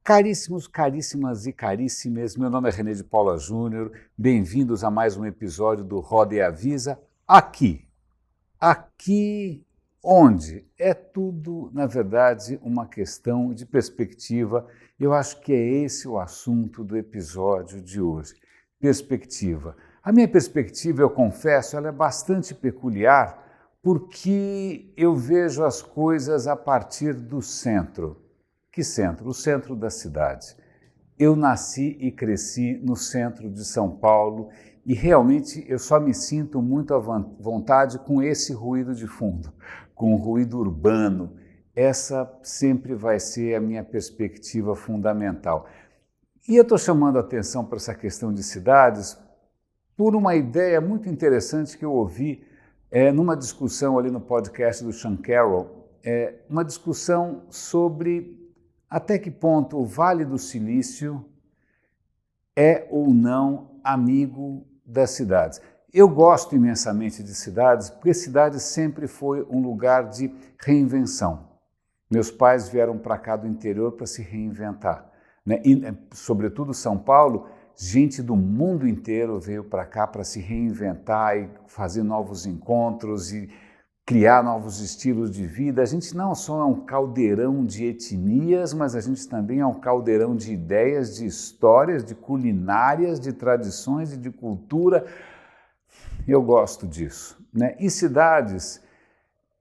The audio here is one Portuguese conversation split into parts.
Caríssimos, caríssimas e caríssimes, meu nome é René de Paula Júnior, bem-vindos a mais um episódio do Roda e Avisa, aqui onde é tudo, na verdade, uma questão de perspectiva. Eu acho que é esse o assunto do episódio de hoje, perspectiva. A minha perspectiva, eu confesso, ela é bastante peculiar porque eu vejo as coisas a partir do centro. Que centro? O centro da cidade. Eu nasci e cresci no centro de São Paulo e realmente eu só me sinto muito à vontade com esse ruído de fundo, com o ruído urbano. Essa sempre vai ser a minha perspectiva fundamental. E eu estou chamando a atenção para essa questão de cidades por uma ideia muito interessante que eu ouvi numa discussão ali no podcast do Sean Carroll, uma discussão sobre até que ponto o Vale do Silício é ou não amigo das cidades. Eu gosto imensamente de cidades, porque cidade sempre foi um lugar de reinvenção. Meus pais vieram para cá do interior para se reinventar, né? E, sobretudo, São Paulo, gente do mundo inteiro veio para cá para se reinventar e fazer novos encontros e criar novos estilos de vida. A gente não só é um caldeirão de etnias, mas a gente também é um caldeirão de ideias, de histórias, de culinárias, de tradições e de cultura. Eu gosto disso, né? E cidades,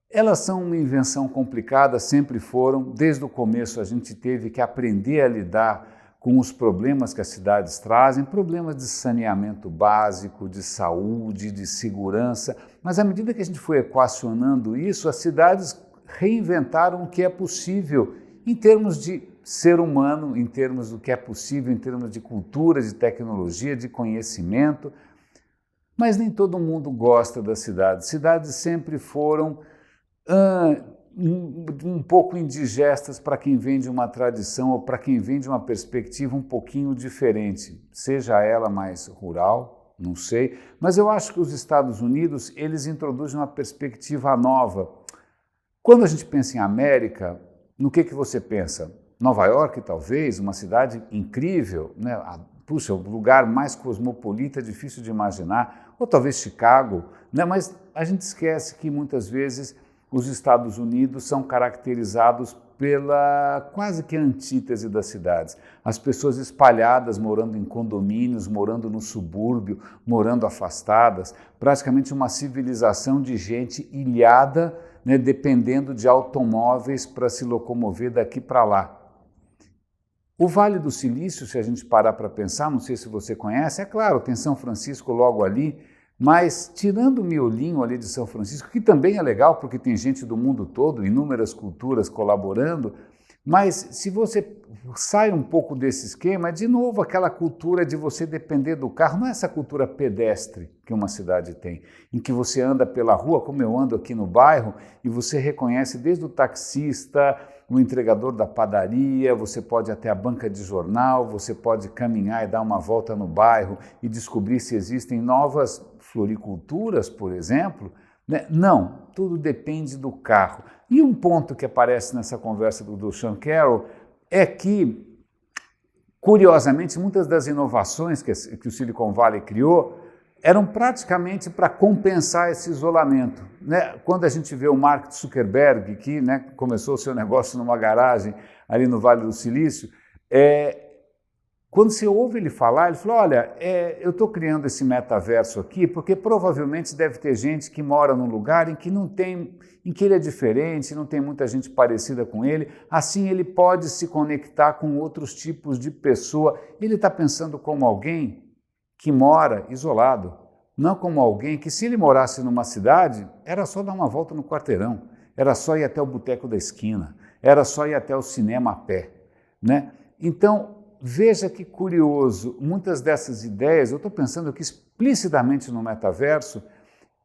elas são uma invenção complicada, sempre foram. Desde o começo a gente teve que aprender a lidar com os problemas que as cidades trazem, problemas de saneamento básico, de saúde, de segurança, mas à medida que a gente foi equacionando isso, as cidades reinventaram o que é possível em termos de ser humano, em termos do que é possível, em termos de cultura, de tecnologia, de conhecimento, mas nem todo mundo gosta das cidades. Cidades sempre foram um pouco indigestas para quem vem de uma tradição ou para quem vem de uma perspectiva um pouquinho diferente, seja ela mais rural, não sei, mas eu acho que os Estados Unidos, eles introduzem uma perspectiva nova. Quando a gente pensa em América, no que você pensa? Nova York, talvez, uma cidade incrível, né? Puxa, o lugar mais cosmopolita, difícil de imaginar, ou talvez Chicago, né? Mas a gente esquece que muitas vezes os Estados Unidos são caracterizados pela quase que antítese das cidades. As pessoas espalhadas, morando em condomínios, morando no subúrbio, morando afastadas, praticamente uma civilização de gente ilhada, né, dependendo de automóveis para se locomover daqui para lá. O Vale do Silício, se a gente parar para pensar, não sei se você conhece, é claro, tem São Francisco logo ali, mas tirando o miolinho ali de São Francisco, que também é legal porque tem gente do mundo todo, inúmeras culturas colaborando, mas se você sai um pouco desse esquema, é de novo aquela cultura de você depender do carro, não é essa cultura pedestre que uma cidade tem, em que você anda pela rua, como eu ando aqui no bairro, e você reconhece desde o taxista, o entregador da padaria, você pode ir até a banca de jornal, você pode caminhar e dar uma volta no bairro e descobrir se existem novas floriculturas, por exemplo, né? Não, tudo depende do carro. E um ponto que aparece nessa conversa do Sean Carroll é que, curiosamente, muitas das inovações que o Silicon Valley criou eram praticamente para compensar esse isolamento, né? Quando a gente vê o Mark Zuckerberg, que, né, começou o seu negócio numa garagem ali no Vale do Silício, quando você ouve ele falar, ele falou, olha, eu estou criando esse metaverso aqui porque provavelmente deve ter gente que mora num lugar em que ele é diferente, não tem muita gente parecida com ele, assim ele pode se conectar com outros tipos de pessoa. Ele está pensando como alguém que mora isolado, não como alguém que, se ele morasse numa cidade, era só dar uma volta no quarteirão, era só ir até o boteco da esquina, era só ir até o cinema a pé, né? Então, veja que curioso, muitas dessas ideias, eu estou pensando aqui explicitamente no metaverso,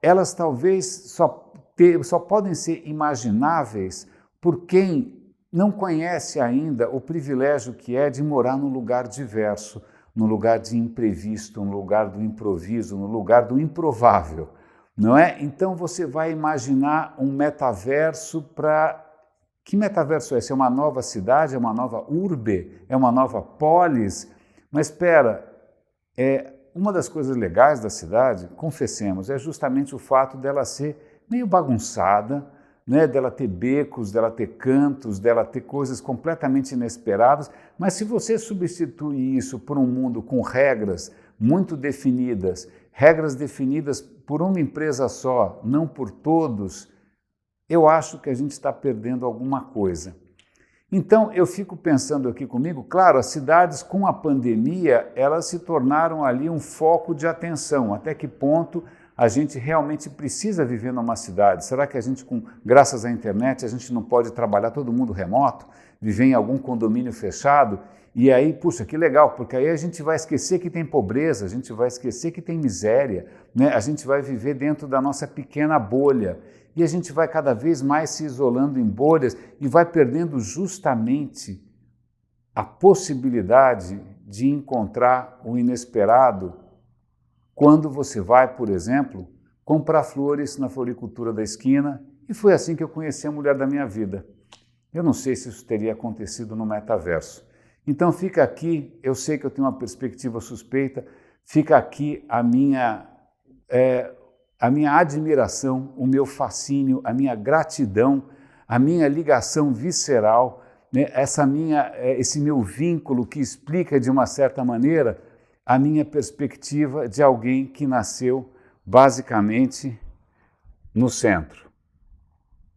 elas talvez só podem ser imagináveis por quem não conhece ainda o privilégio que é de morar num lugar diverso, num lugar de imprevisto, no lugar do improviso, no lugar do improvável, não é? Então você vai imaginar um metaverso para Que metaverso é esse? É uma nova cidade? É uma nova urbe? É uma nova polis? Mas espera, uma das coisas legais da cidade, confessemos, é justamente o fato dela ser meio bagunçada, né? Dela ter becos, dela ter cantos, dela ter coisas completamente inesperadas, mas se você substituir isso por um mundo com regras muito definidas, regras definidas por uma empresa só, não por todos, eu acho que a gente está perdendo alguma coisa. Então, eu fico pensando aqui comigo, claro, as cidades com a pandemia, elas se tornaram ali um foco de atenção. Até que ponto a gente realmente precisa viver numa cidade? Será que a gente, graças à internet, a gente não pode trabalhar todo mundo remoto, viver em algum condomínio fechado? E aí, puxa, que legal, porque aí a gente vai esquecer que tem pobreza, a gente vai esquecer que tem miséria, né? A gente vai viver dentro da nossa pequena bolha. E a gente vai cada vez mais se isolando em bolhas e vai perdendo justamente a possibilidade de encontrar o inesperado quando você vai, por exemplo, comprar flores na floricultura da esquina. E foi assim que eu conheci a mulher da minha vida. Eu não sei se isso teria acontecido no metaverso. Então fica aqui, eu sei que eu tenho uma perspectiva suspeita, fica aqui a minha admiração, o meu fascínio, a minha gratidão, a minha ligação visceral, né? Esse meu vínculo que explica de uma certa maneira a minha perspectiva de alguém que nasceu basicamente no centro.